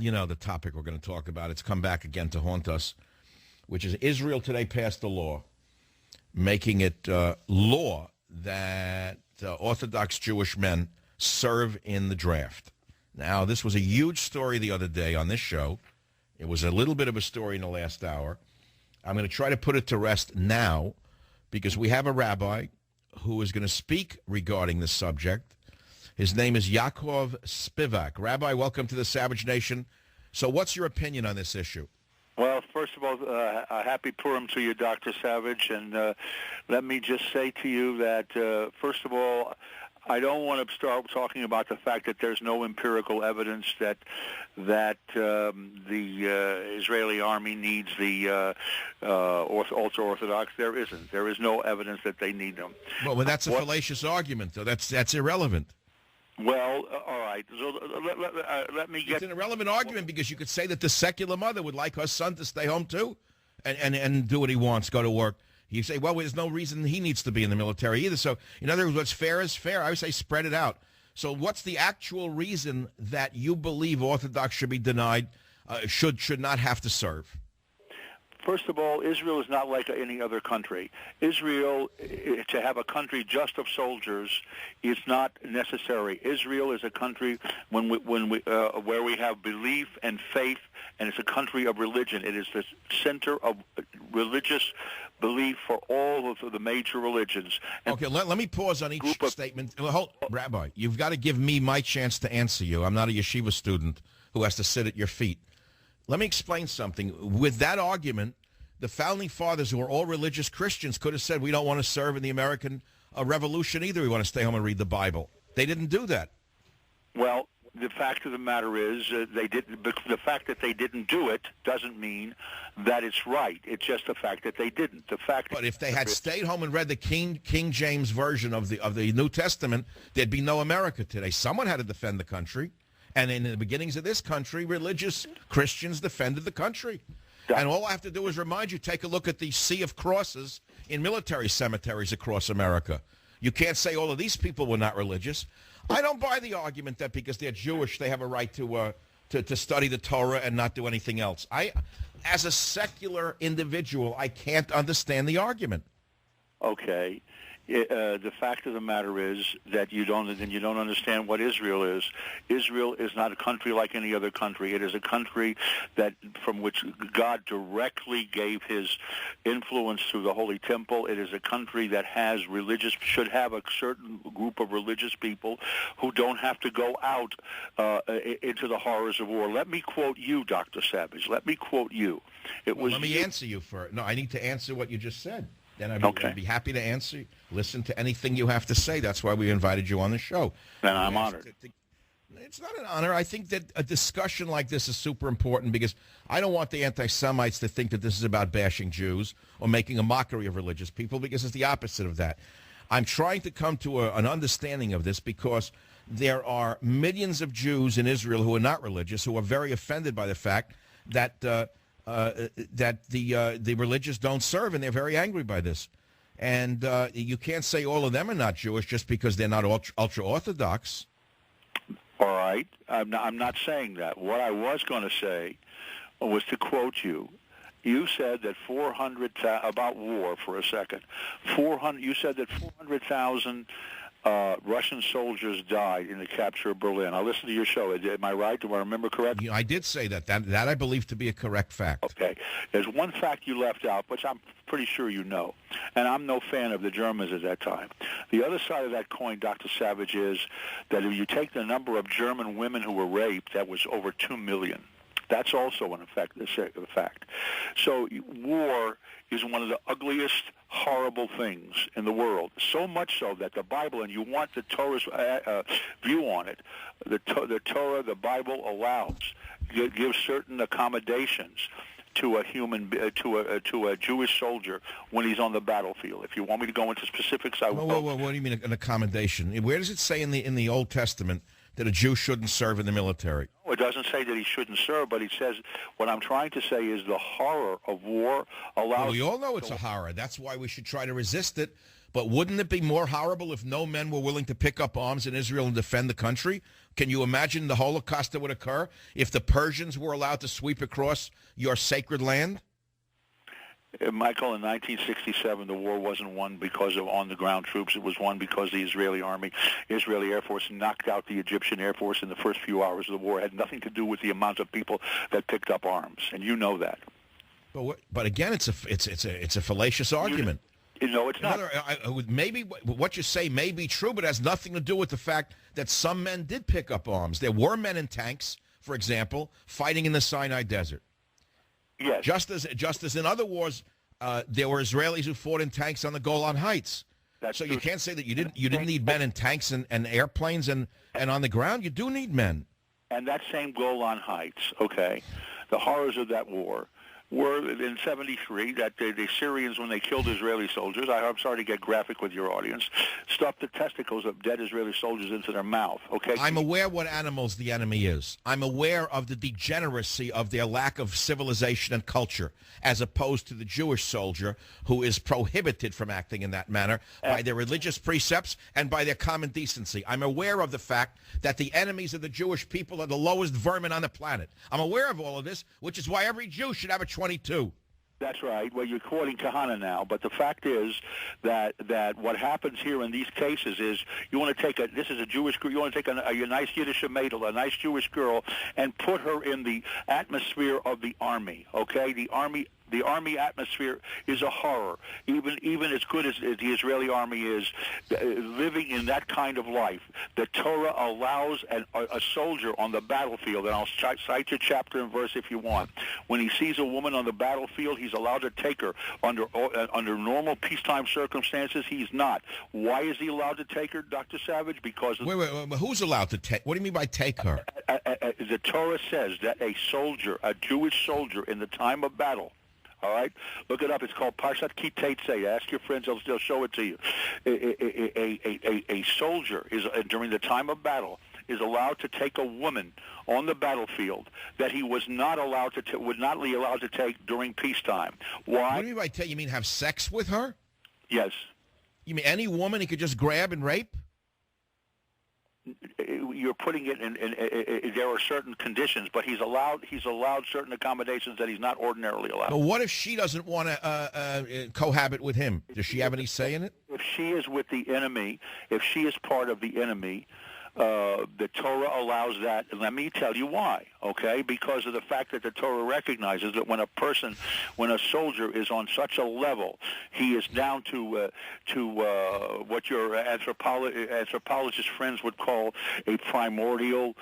You know the topic we're going to talk about. It's come back again to haunt us, which is Israel today passed a law making it law that Orthodox Jewish men serve in the draft. Now, this was a huge story the other day on this show. It was a little bit of a story in the last hour. I'm going to try to put it to rest now because we have a rabbi who is going to speak regarding this subject. His name is Yaakov Spivak. Rabbi, welcome to the Savage Nation. So what's your opinion on this issue? Well, first of all, a happy Purim to you, Dr. Savage. And let me just say to you that, first of all, I don't want to start talking about the fact that there's no empirical evidence that the Israeli army needs the ultra-Orthodox. There isn't. There is no evidence that they need them. Well, that's a fallacious argument, though. That's irrelevant. Well, all right. So let me get... It's an irrelevant argument because you could say that the secular mother would like her son to stay home, too, and do what he wants, go to work. You say, well, there's no reason he needs to be in the military either. So, in other words, what's fair is fair. I would say spread it out. So what's the actual reason that you believe Orthodox should be denied, should not have to serve? First of all, Israel is not like any other country. Israel, to have a country just of soldiers, is not necessary. Israel is a country where we have belief and faith, and it's a country of religion. It is the center of religious belief for all of the major religions. And okay, let me pause on each statement. Rabbi, you've got to give me my chance to answer you. I'm not a yeshiva student who has to sit at your feet. Let me explain something. With that argument, the founding fathers, who are all religious Christians, could have said, we don't want to serve in the American Revolution either. We want to stay home and read the Bible. They didn't do that. Well, the fact of the matter is, they didn't. The fact that they didn't do it doesn't mean that it's right. It's just the fact that they didn't. But if they had stayed home and read the King James version of the New Testament, there'd be no America today. Someone had to defend the country. And in the beginnings of this country, religious Christians defended the country. And all I have to do is remind you, take a look at the sea of crosses in military cemeteries across America. You can't say all of these people were not religious. I don't buy the argument that because they're Jewish, they have a right to study the Torah and not do anything else. As a secular individual, I can't understand the argument. Okay. The fact of the matter is that you don't understand what Israel is. Israel is not a country like any other country. It is a country from which God directly gave his influence through the Holy Temple. It is a country that should have a certain group of religious people who don't have to go out into the horrors of war. Let me quote you, Dr. Savage. Let me quote you. Let me answer you first. No, I need to answer what you just said. Then I'd be happy to answer. Listen to anything you have to say. That's why we invited you on the show. And I'm honored. It's not an honor. I think that a discussion like this is super important because I don't want the anti-Semites to think that this is about bashing Jews or making a mockery of religious people because it's the opposite of that. I'm trying to come to an understanding of this because there are millions of Jews in Israel who are not religious who are very offended by the fact that the religious don't serve, and they're very angry by this. And you can't say all of them are not Jewish just because they're not ultra-Orthodox. All right. I'm not saying that. What I was going to say was to quote you. You said that 400, about war for a second. 400. You said that 400,000 Russian soldiers died in the capture of Berlin. I listened to your show. Am I right? Do I remember correctly? I did say that. That I believe to be a correct fact. Okay. There's one fact you left out, which I'm pretty sure you know, and I'm no fan of the Germans at that time. The other side of that coin, Dr. Savage, is that if you take the number of German women who were raped, that was over 2 million. That's also a fact. So war is one of the ugliest, horrible things in the world. So much so that the Bible, and you want the Torah's view on it, the Torah, the Bible allows, gives certain accommodations to a Jewish soldier when he's on the battlefield. If you want me to go into specifics, I will. Whoa, what do you mean an accommodation? Where does it say in the Old Testament that a Jew shouldn't serve in the military? No, it doesn't say that he shouldn't serve, but it says, what I'm trying to say is the horror of war allows... Well, we all know it's a horror. That's why we should try to resist it. But wouldn't it be more horrible if no men were willing to pick up arms in Israel and defend the country? Can you imagine the Holocaust that would occur if the Persians were allowed to sweep across your sacred land? Michael, in 1967, the war wasn't won because of on-the-ground troops. It was won because the Israeli Air Force knocked out the Egyptian Air Force in the first few hours of the war. It had nothing to do with the amount of people that picked up arms, and you know that. But again, it's a fallacious argument. No, it's not. Maybe what you say may be true, but it has nothing to do with the fact that some men did pick up arms. There were men in tanks, for example, fighting in the Sinai Desert. Yes. Just as in other wars, there were Israelis who fought in tanks on the Golan Heights. So you can't say that you didn't need men in tanks and airplanes and on the ground. You do need men. And that same Golan Heights, okay, the horrors of that war were in 73 that the Syrians, when they killed Israeli soldiers, I'm sorry to get graphic with your audience, stuffed the testicles of dead Israeli soldiers into their mouth, okay? I'm aware what animals the enemy is. I'm aware of the degeneracy of their lack of civilization and culture, as opposed to the Jewish soldier who is prohibited from acting in that manner by their religious precepts and by their common decency. I'm aware of the fact that the enemies of the Jewish people are the lowest vermin on the planet. I'm aware of all of this, which is why every Jew should have a 22. That's right. Well, you're quoting Kahana now, but the fact is that what happens here in these cases is you want to take this is a Jewish girl, you want to take a nice Yiddish maidel, a nice Jewish girl, and put her in the atmosphere of the army, okay? The army atmosphere is a horror. Even as good as the Israeli army is, living in that kind of life, the Torah allows a soldier on the battlefield, and I'll cite your chapter and verse if you want. When he sees a woman on the battlefield, he's allowed to take her. Under normal peacetime circumstances, he's not. Why is he allowed to take her, Dr. Savage? Because wait, who's allowed to take? What do you mean by take her? The Torah says that a Jewish soldier in the time of battle, all right? Look it up. It's called Parshat Ki Teitzei. Ask your friends. They'll show it to you. A soldier is during the time of battle is allowed to take a woman on the battlefield that he was not allowed to would not be allowed to take during peacetime. Why? What do you mean by take? You mean have sex with her? Yes. You mean any woman he could just grab and rape? You're putting it in there are certain conditions, but he's allowed certain accommodations that he's not ordinarily allowed. But what if she doesn't want to cohabit with him? Does she have any say in it? If she is with the enemy, if she is part of the enemy, the Torah allows that, and let me tell you why, okay? Because of the fact that the Torah recognizes that when a soldier is on such a level, he is down to what your anthropologist friends would call a primordial,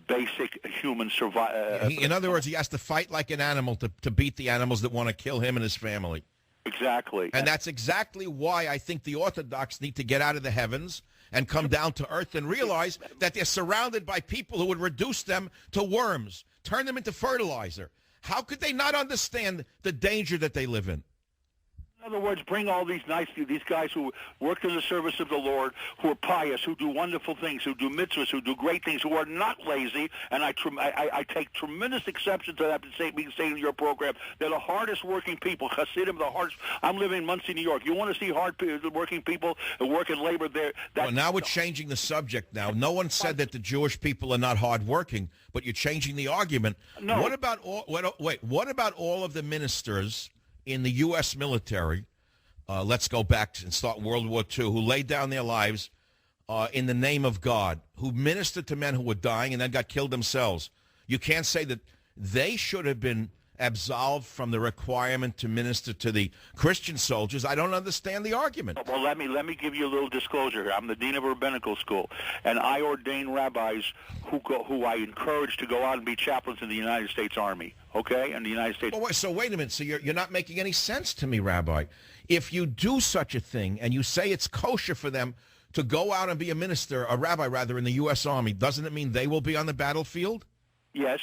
basic human survival. In other words, he has to fight like an animal to beat the animals that want to kill him and his family. Exactly. And that's exactly why I think the Orthodox need to get out of the heavens and come down to earth and realize that they're surrounded by people who would reduce them to worms, turn them into fertilizer. How could they not understand the danger that they live in? In other words, bring all these guys who work in the service of the Lord, who are pious, who do wonderful things, who do mitzvahs, who do great things, who are not lazy. And I take tremendous exception to that being stated in your program. They're the hardest working people. Hasidim, the hardest. I'm living in Muncie, New York. You want to see hard working people who work in labor there? Well, now we're changing the subject. Now, no one said that the Jewish people are not hard working, but you're changing the argument. No. What about all of the ministers in the U.S. military, let's go back and start World War II, who laid down their lives in the name of God, who ministered to men who were dying and then got killed themselves? You can't say that they should have been absolved from the requirement to minister to the Christian soldiers. I don't understand the argument. Well, let me give you a little disclosure here. I'm the dean of a rabbinical school, and I ordain rabbis who I encourage to go out and be chaplains in the United States Army. Okay, in the United States. Well, so wait a minute. So you're not making any sense to me, Rabbi. If you do such a thing and you say it's kosher for them to go out and be a rabbi rather, in the U.S. Army, doesn't it mean they will be on the battlefield? Yes.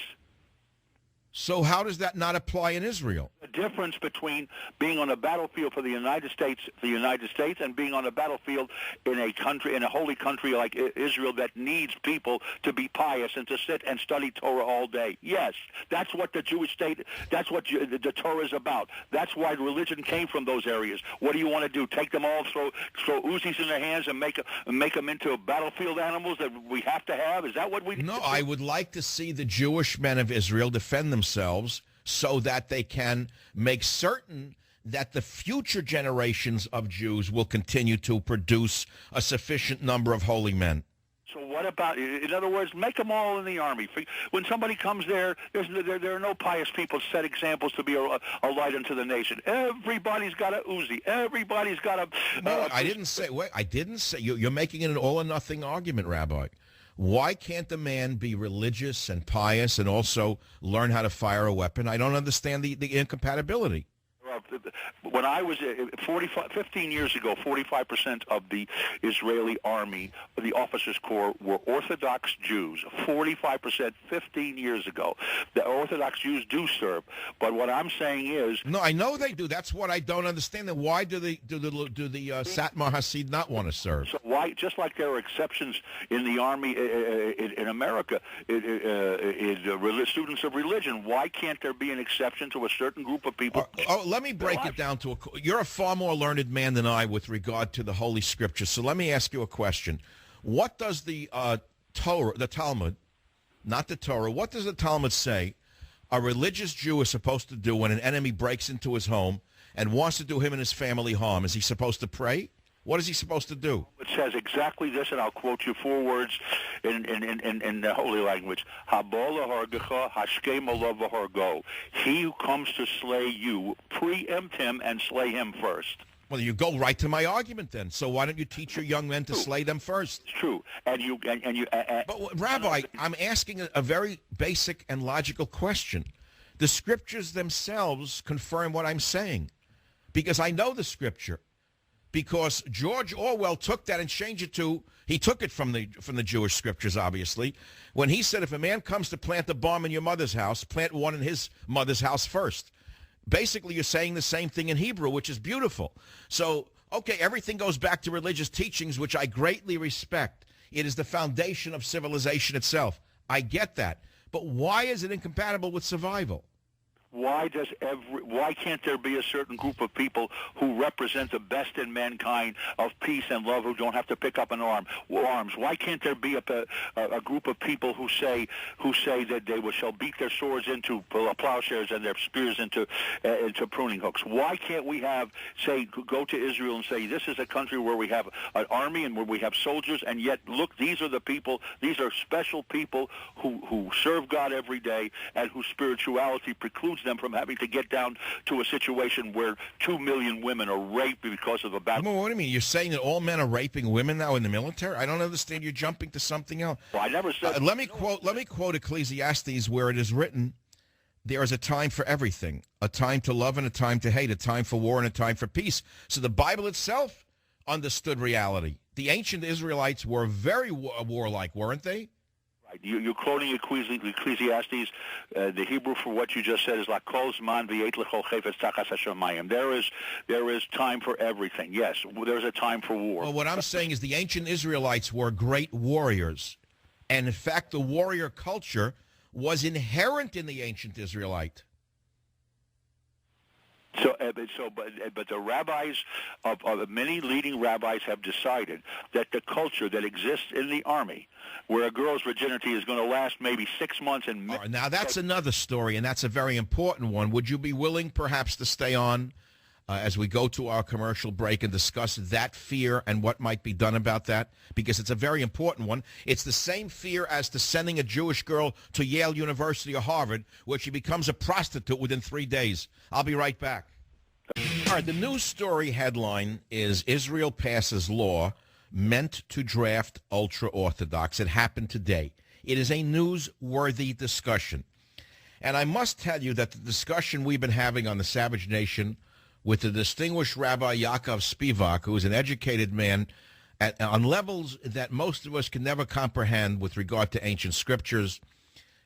So how does that not apply in Israel? difference between being on a battlefield for the United States, and being on a battlefield in a country, in a holy country like Israel that needs people to be pious and to sit and study Torah all day. Yes, that's what the Jewish state, that's what the Torah is about. That's why religion came from those areas. What do you want to do? Take them all, throw Uzis in their hands and make them into battlefield animals that we have to have? Is that what we? No, I would like to see the Jewish men of Israel defend themselves so that they can make certain that the future generations of Jews will continue to produce a sufficient number of holy men. So what about, in other words, make them all in the army. When somebody comes there, there are no pious people to set examples to be a light unto the nation. Everybody's got a Uzi. Everybody's got a... No, I didn't say, you're making it an all-or-nothing argument, Rabbi. Why can't the man be religious and pious and also learn how to fire a weapon? I don't understand the incompatibility. When I was 15 years ago, 45% of the Israeli army, the officers' corps, were Orthodox Jews. 45%, 15 years ago. The Orthodox Jews do serve, but what I'm saying is... No, I know they do. That's what I don't understand. Then why do the Satmar Hasid not want to serve? So why, just like there are exceptions in the army in America, students of religion, why can't there be an exception to a certain group of people? Let me break it down to you're a far more learned man than I with regard to the Holy Scriptures. So let me ask you a question. What does the Talmud, not the Torah, what does the Talmud say a religious Jew is supposed to do when an enemy breaks into his home and wants to do him and his family harm? Is he supposed to pray? What is he supposed to do? It says exactly this, and I'll quote you 4 words in the holy language. He who comes to slay you, preempt him and slay him first. Well, you go right to my argument then. So why don't you teach your young men to slay them first? It's true. But Rabbi, I'm asking a very basic and logical question. The scriptures themselves confirm what I'm saying, because I know the scripture. Because George Orwell took that and changed it to, he took it from the Jewish scriptures, obviously, when he said if a man comes to plant a bomb in your mother's house, plant one in his mother's house first. Basically, you're saying the same thing in Hebrew, which is beautiful. So, okay, everything goes back to religious teachings, which I greatly respect. It is the foundation of civilization itself. I get that. But why is it incompatible with survival? Why can't there be a certain group of people who represent the best in mankind of peace and love, who don't have to pick up arms? Why can't there be a group of people who say that they shall beat their swords into plowshares and their spears into pruning hooks? Why can't we go to Israel and say this is a country where we have an army and where we have soldiers, and yet look, these are the people, these are special people who serve God every day and whose spirituality precludes them from having to get down to a situation where 2 million women are raped because of a battle. What do you mean? You're saying that all men are raping women now in the military? I don't understand. You're jumping to something else. Well, I never said. Let me quote Ecclesiastes, where it is written, "There is a time for everything, a time to love and a time to hate, a time for war and a time for peace." So the Bible itself understood reality. The ancient Israelites were very warlike, weren't they? Right. You're quoting Ecclesiastes. The Hebrew for what you just said is "La kol zman v'yet l'chol chefetz tachas hashamayim." There is time for everything. Yes, there's a time for war. Well, what I'm saying is the ancient Israelites were great warriors, and in fact, the warrior culture was inherent in the ancient Israelite. But the rabbis of many leading rabbis have decided that the culture that exists in the army, where a girl's virginity is going to last maybe 6 months, and right, now that's another story, and that's a very important one. Would you be willing, perhaps, to stay on as we go to our commercial break and discuss that fear and what might be done about that? Because it's a very important one. It's the same fear as to sending a Jewish girl to Yale University or Harvard, where she becomes a prostitute within 3 days. I'll be right back. All right, the news story headline is Israel passes law meant to draft ultra-Orthodox. It happened today. It is a newsworthy discussion. And I must tell you that the discussion we've been having on the Savage Nation with the distinguished Rabbi Yaakov Spivak, who is an educated man on levels that most of us can never comprehend with regard to ancient scriptures.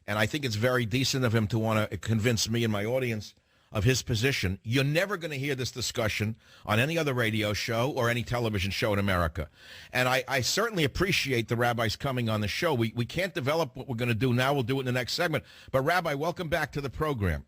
And I think it's very decent of him to want to convince me and my audience of his position, you're never going to hear this discussion on any other radio show or any television show in America. And I certainly appreciate the rabbis coming on the show. We can't develop what we're going to do now. We'll do it in the next segment. But, Rabbi, welcome back to the program.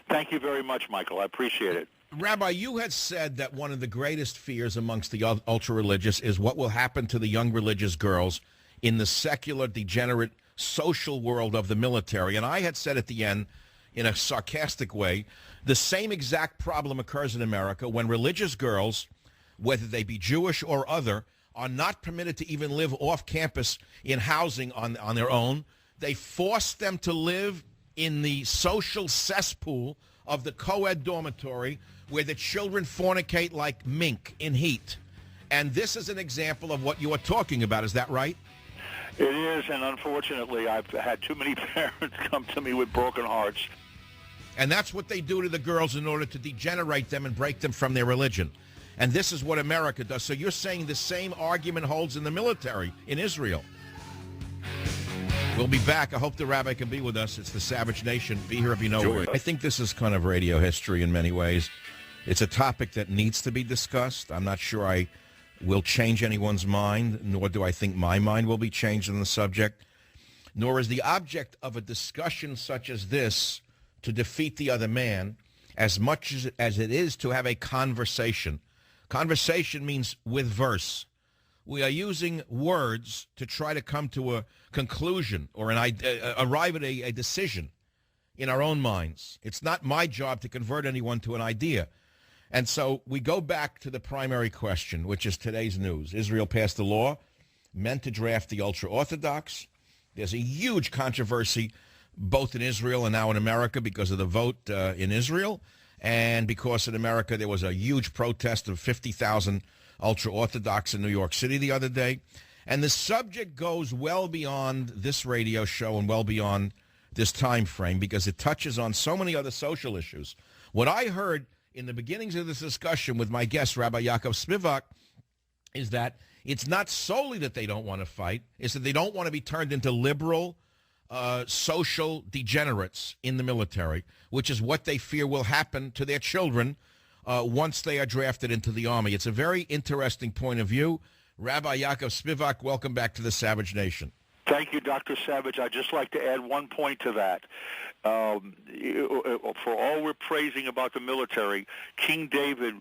Thank you very much, Michael. I appreciate it. Rabbi, you had said that one of the greatest fears amongst the ultra-religious is what will happen to the young religious girls in the secular, degenerate, social world of the military. And I had said at the end, in a sarcastic way, the same exact problem occurs in America when religious girls, whether they be Jewish or other, are not permitted to even live off campus in housing on their own. They force them to live in the social cesspool of the co-ed dormitory where the children fornicate like mink in heat. And this is an example of what you are talking about. Is that right? It is, and unfortunately, I've had too many parents come to me with broken hearts. And that's what they do to the girls in order to degenerate them and break them from their religion. And this is what America does. So you're saying the same argument holds in the military in Israel. We'll be back. I hope the rabbi can be with us. It's the Savage Nation. Be here if you know where. I think this is kind of radio history in many ways. It's a topic that needs to be discussed. I'm not sure I will change anyone's mind, nor do I think my mind will be changed on the subject, nor is the object of a discussion such as this to defeat the other man as much as it is to have a conversation. Conversation means with verse. We are using words to try to come to a conclusion or arrive at a decision in our own minds. It's not my job to convert anyone to an idea. And so we go back to the primary question, which is today's news. Israel passed a law meant to draft the ultra-Orthodox. There's a huge controversy both in Israel and now in America because of the vote in Israel. And because in America there was a huge protest of 50,000 ultra-Orthodox in New York City the other day. And the subject goes well beyond this radio show and well beyond this time frame because it touches on so many other social issues. What I heard in the beginnings of this discussion with my guest, Rabbi Yaakov Spivak, is that it's not solely that they don't want to fight, it's that they don't want to be turned into liberal, social degenerates in the military, which is what they fear will happen to their children once they are drafted into the Army. It's a very interesting point of view. Rabbi Yaakov Spivak, welcome back to the Savage Nation. Thank you, Dr. Savage. I'd just like to add one point to that. For all we're praising about the military, King David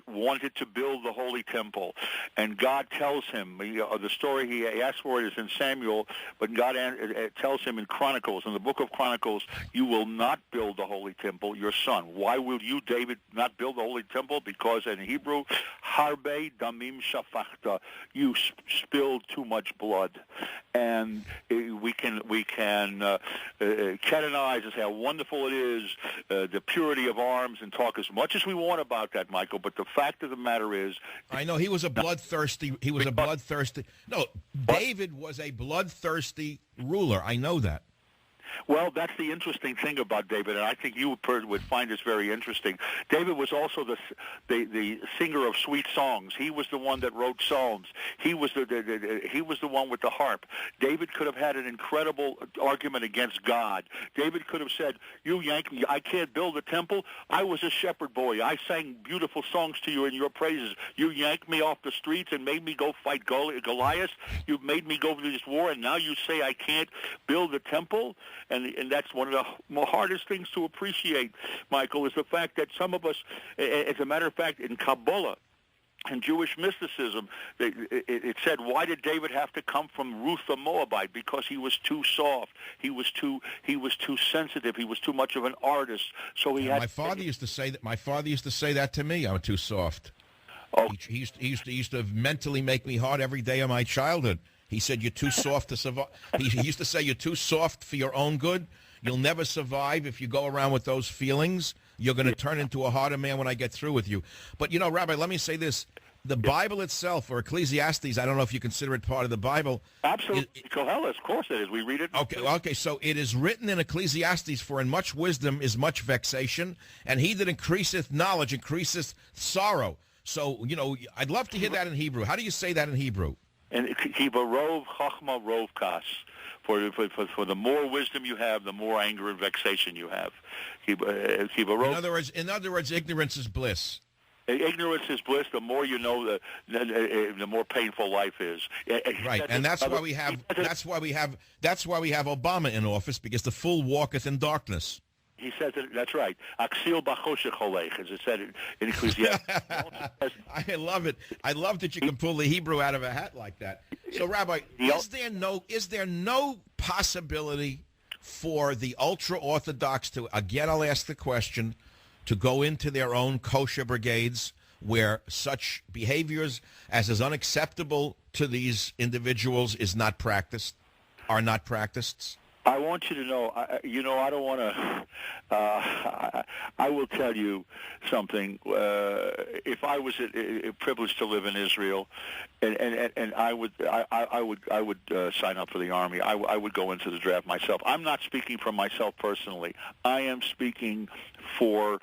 wanted to build the Holy Temple, and God tells him, the story he asked for it is in Samuel, but God tells him in Chronicles, in the book of Chronicles, you will not build the Holy Temple, your son. Why will you, David, not build the Holy Temple? Because in Hebrew, harbe damim shafachta, you spilled too much blood. And we can canonize and say how wonderful it is, the purity of arms, and talk as much as we want about that, Michael, but the fact of the matter is... I know, he was a bloodthirsty... No, David was a bloodthirsty ruler. I know that. Well, that's the interesting thing about David, and I think you would find this very interesting. David was also the singer of sweet songs. He was the one that wrote psalms. He was the one with the harp. David could have had an incredible argument against God. David could have said, "You yank me! I can't build a temple. I was a shepherd boy. I sang beautiful songs to you in your praises. You yanked me off the streets and made me go fight Goliath. You made me go to this war, and now you say I can't build a temple." And that's one of the hardest things to appreciate, Michael, is the fact that some of us, as a matter of fact, in Kabbalah and Jewish mysticism, it said, why did David have to come from Ruth the Moabite? Because he was too soft. He was too sensitive. He was too much of an artist. So he had. My father used to say that to me. I'm too soft. Oh. He used to mentally make me hard every day of my childhood. He said, you're too soft to survive. He used to say, you're too soft for your own good. You'll never survive if you go around with those feelings. You're going to turn into a harder man when I get through with you. But, Rabbi, let me say this. The Bible itself, or Ecclesiastes, I don't know if you consider it part of the Bible. Absolutely. Koheles, of course it is. We read it. Okay, so it is written in Ecclesiastes, for in much wisdom is much vexation, and he that increaseth knowledge increaseth sorrow. So, I'd love to hear that in Hebrew. How do you say that in Hebrew? And Rov Chachma Rov Kas. For the more wisdom you have, the more anger and vexation you have. In other words, ignorance is bliss. Ignorance is bliss. The more you know, the more painful life is. Right, and that's why we have Obama in office, because the fool walketh in darkness. He says it. That's right. Aksil b'choshech holech, as it said in Ecclesiastes. I love it. I love that you can pull the Hebrew out of a hat like that. So, Rabbi, is there no possibility for the ultra-Orthodox to, again, I'll ask the question, to go into their own kosher brigades where such behaviors as is unacceptable to these individuals are not practiced? I want you to know, I don't want to, I will tell you something. If I was privileged to live in Israel, and I would sign up for the army, I would go into the draft myself. I'm not speaking for myself personally. I am speaking for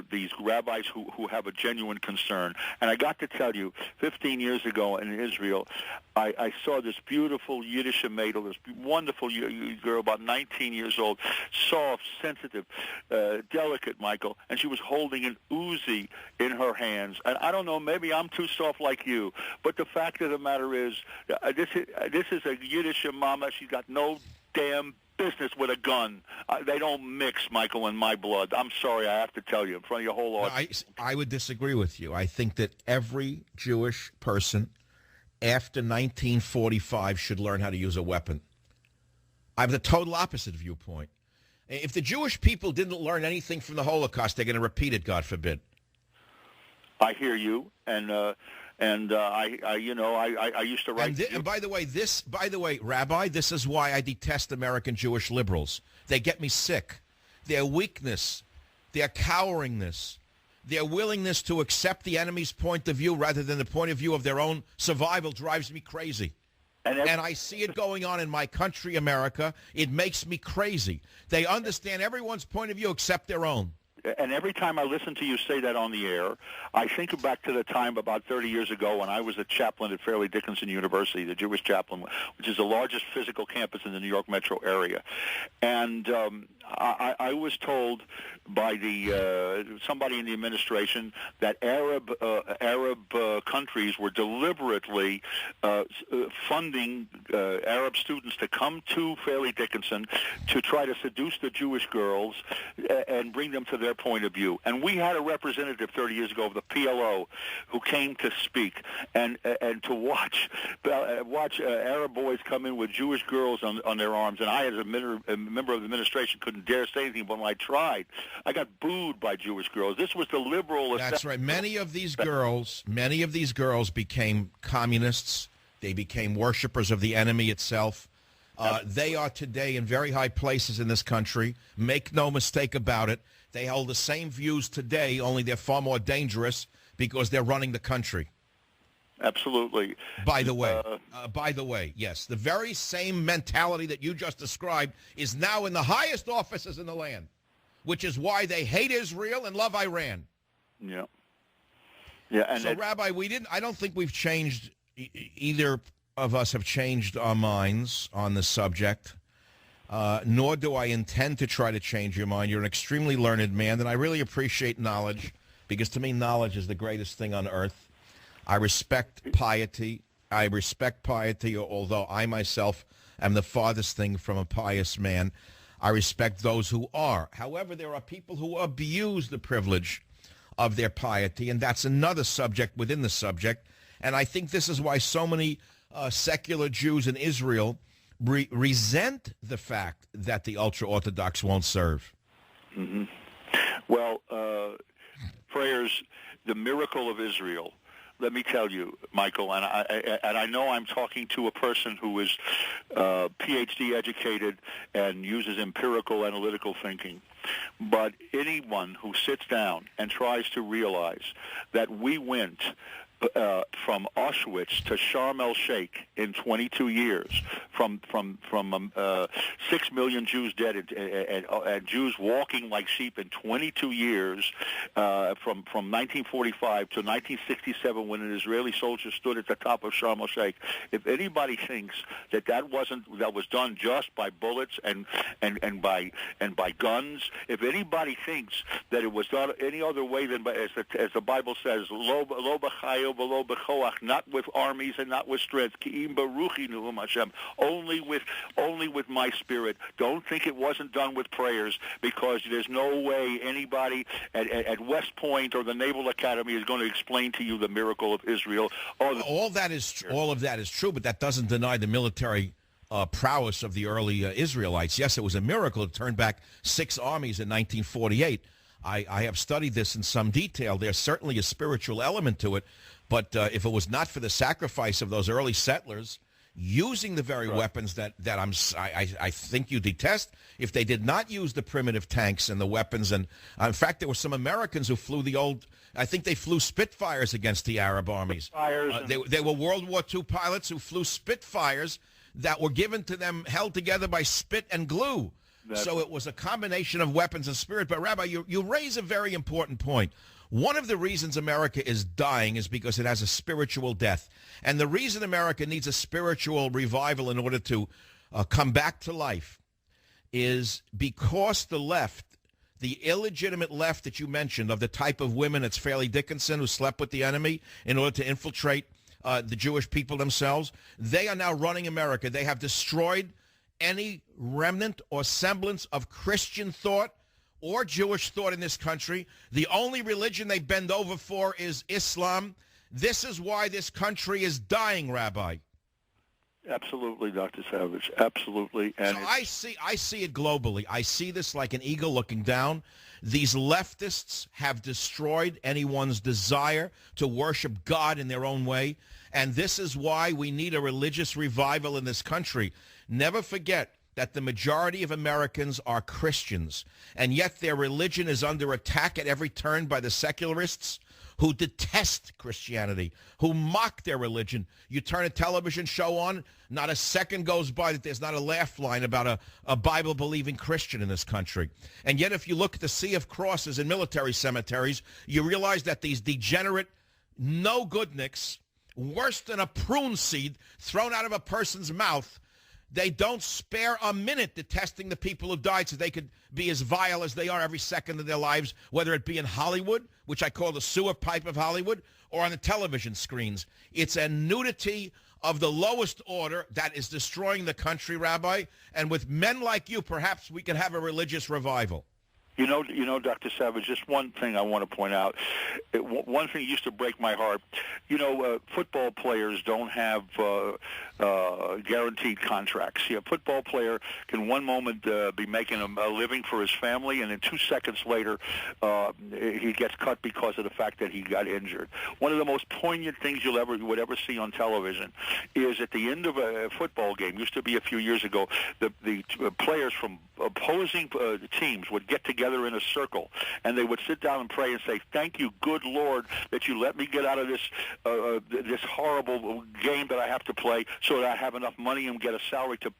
these rabbis who have a genuine concern. And I got to tell you, 15 years ago in Israel, I saw this beautiful Yiddish maidel, this wonderful girl, about 19 years old, soft, sensitive, delicate, Michael, and she was holding an Uzi in her hands. And I don't know, maybe I'm too soft like you, but the fact of the matter is, this is a Yiddish mama. She's got no damn business with a gun. They don't mix, Michael, in my blood. I'm sorry, I have to tell you in front of your whole audience. I would disagree with you. I think that every Jewish person after 1945 should learn how to use a weapon. I have the total opposite viewpoint. If the Jewish people didn't learn anything from the Holocaust, they're going to repeat it, God forbid. I hear you, and I used to write. And by the way, Rabbi, this is why I detest American Jewish liberals. They get me sick. Their weakness, their coweringness, their willingness to accept the enemy's point of view rather than the point of view of their own survival drives me crazy. And I see it going on in my country, America. It makes me crazy. They understand everyone's point of view except their own. And every time I listen to you say that on the air, I think back to the time about 30 years ago when I was a chaplain at Fairleigh Dickinson University, the Jewish chaplain, which is the largest physical campus in the New York metro area. And I was told by somebody in the administration that Arab countries were deliberately funding Arab students to come to Fairleigh Dickinson to try to seduce the Jewish girls and bring them to their point of view. And we had a representative 30 years ago of the PLO who came to speak and to watch Arab boys come in with Jewish girls on their arms. And I, as a member of the administration, couldn't dare say anything, but when I tried, I got booed by Jewish girls. This was the liberal. That's right. Many of these girls became communists. They became worshipers of the enemy itself. They are today in very high places in this country. Make no mistake about it. They hold the same views today, only they're far more dangerous because they're running the country. Absolutely. By the way, yes, the very same mentality that you just described is now in the highest offices in the land, which is why they hate Israel and love Iran. Yeah. Yeah. And so, Rabbi, I don't think we've changed. Either of us have changed our minds on the subject. Nor do I intend to try to change your mind. You're an extremely learned man, and I really appreciate knowledge, because to me, knowledge is the greatest thing on earth. I respect piety. Although I myself am the farthest thing from a pious man. I respect those who are. However, there are people who abuse the privilege of their piety, and that's another subject within the subject. And I think this is why so many secular Jews in Israel resent the fact that the ultra-Orthodox won't serve. Mm-hmm. Well, prayers, the miracle of Israel. Let me tell you, Michael, and I know I'm talking to a person who is PhD educated and uses empirical analytical thinking, but anyone who sits down and tries to realize that we went from Auschwitz to Sharm el-Sheikh in 22 years, from 6 million Jews dead and Jews walking like sheep in 22 years, from 1945 to 1967 when an Israeli soldier stood at the top of Sharm el-Sheikh. If anybody thinks that was done just by bullets and by guns, if anybody thinks that it was done any other way than as the Bible says, lo b'chayo v'lo b'choach, not with armies and not with strength, ki'im baruchi nuhum Hashem, only with my spirit. Don't think it wasn't done with prayers, because there's no way anybody at West Point or the Naval Academy is going to explain to you the miracle of Israel. All of that is true, but that doesn't deny the military prowess of the early Israelites. Yes, it was a miracle to turn back 6 armies in 1948. I have studied this in some detail. There's certainly a spiritual element to it, but if it was not for the sacrifice of those early settlers using the very weapons that I think you detest, if they did not use the primitive tanks and the weapons, and in fact there were some Americans who flew I think they flew Spitfires against the Arab armies. They were World War II pilots who flew Spitfires that were given to them, held together by spit and glue. So it was a combination of weapons and spirit. But Rabbi, you raise a very important point. One of the reasons America is dying is because it has a spiritual death. And the reason America needs a spiritual revival in order to come back to life is because the left, the illegitimate left that you mentioned, of the type of women, it's Fairleigh Dickinson, who slept with the enemy in order to infiltrate the Jewish people themselves, they are now running America. They have destroyed any remnant or semblance of Christian thought or Jewish thought in this country. The only religion they bend over for is Islam. This is why this country is dying, Rabbi. Absolutely, Dr. Savage. Absolutely. And so I see it globally. I see this like an eagle looking down. These leftists have destroyed anyone's desire to worship God in their own way. And this is why we need a religious revival in this country. Never forget that the majority of Americans are Christians, and yet their religion is under attack at every turn by the secularists who detest Christianity, who mock their religion. You turn a television show on, not a second goes by that there's not a laugh line about a Bible-believing Christian in this country. And yet if you look at the sea of crosses in military cemeteries, you realize that these degenerate no-goodniks, worse than a prune seed thrown out of a person's mouth, they don't spare a minute detesting the people who died so they could be as vile as they are every second of their lives, whether it be in Hollywood, which I call the sewer pipe of Hollywood, or on the television screens. It's a nudity of the lowest order that is destroying the country, Rabbi. And with men like you, perhaps we can have a religious revival. You know, Dr. Savage, just one thing I want to point out. One thing used to break my heart. Football players don't have guaranteed contracts. A football player can one moment be making a living for his family, and then 2 seconds later he gets cut because of the fact that he got injured. One of the most poignant things you would ever see on television is at the end of a football game, used to be a few years ago, the players from opposing teams would get together in a circle, and they would sit down and pray and say, "Thank you, good Lord, that you let me get out of this horrible game that I have to play, so that I have enough money and get a salary to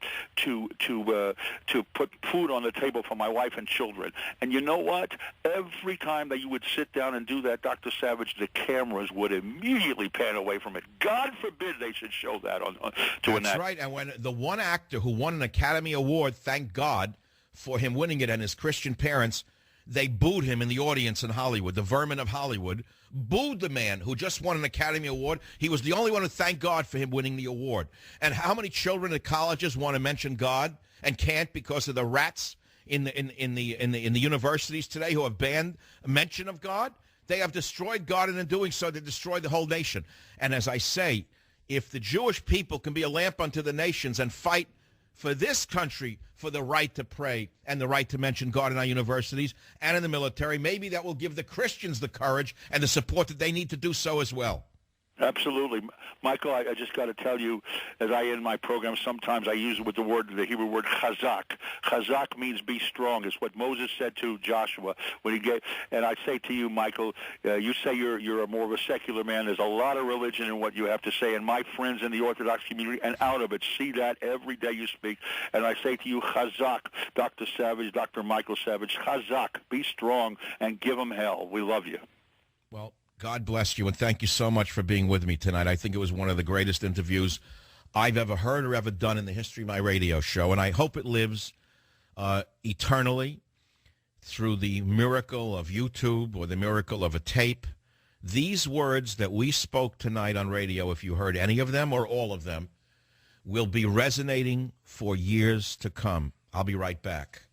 put food on the table for my wife and children." And you know what? Every time that you would sit down and do that, Dr. Savage, the cameras would immediately pan away from it. God forbid they should show that to an actor. That's right. And when the one actor who won an Academy Award, thank God for him winning it, and his Christian parents, they booed him in the audience in Hollywood. The vermin of Hollywood booed the man who just won an Academy Award. He was the only one who thanked God for him winning the award. And how many children at colleges want to mention God and can't because of the rats in the universities today who have banned mention of God? They have destroyed God, and in doing so, they destroyed the whole nation. And as I say, if the Jewish people can be a lamp unto the nations and fight for this country for the right to pray and the right to mention God in our universities and in the military, maybe that will give the Christians the courage and the support that they need to do so as well. Absolutely. Michael, I just got to tell you, as I end my program, sometimes I use it with the Hebrew word chazak. Chazak means be strong. It's what Moses said to Joshua when he gave. And I say to you, Michael, you say you're a more of a secular man. There's a lot of religion in what you have to say. And my friends in the Orthodox community and out of it see that every day you speak. And I say to you, chazak, Dr. Savage, Dr. Michael Savage, chazak, be strong and give them hell. We love you. Well, God bless you, and thank you so much for being with me tonight. I think it was one of the greatest interviews I've ever heard or ever done in the history of my radio show, and I hope it lives eternally through the miracle of YouTube or the miracle of a tape. These words that we spoke tonight on radio, if you heard any of them or all of them, will be resonating for years to come. I'll be right back.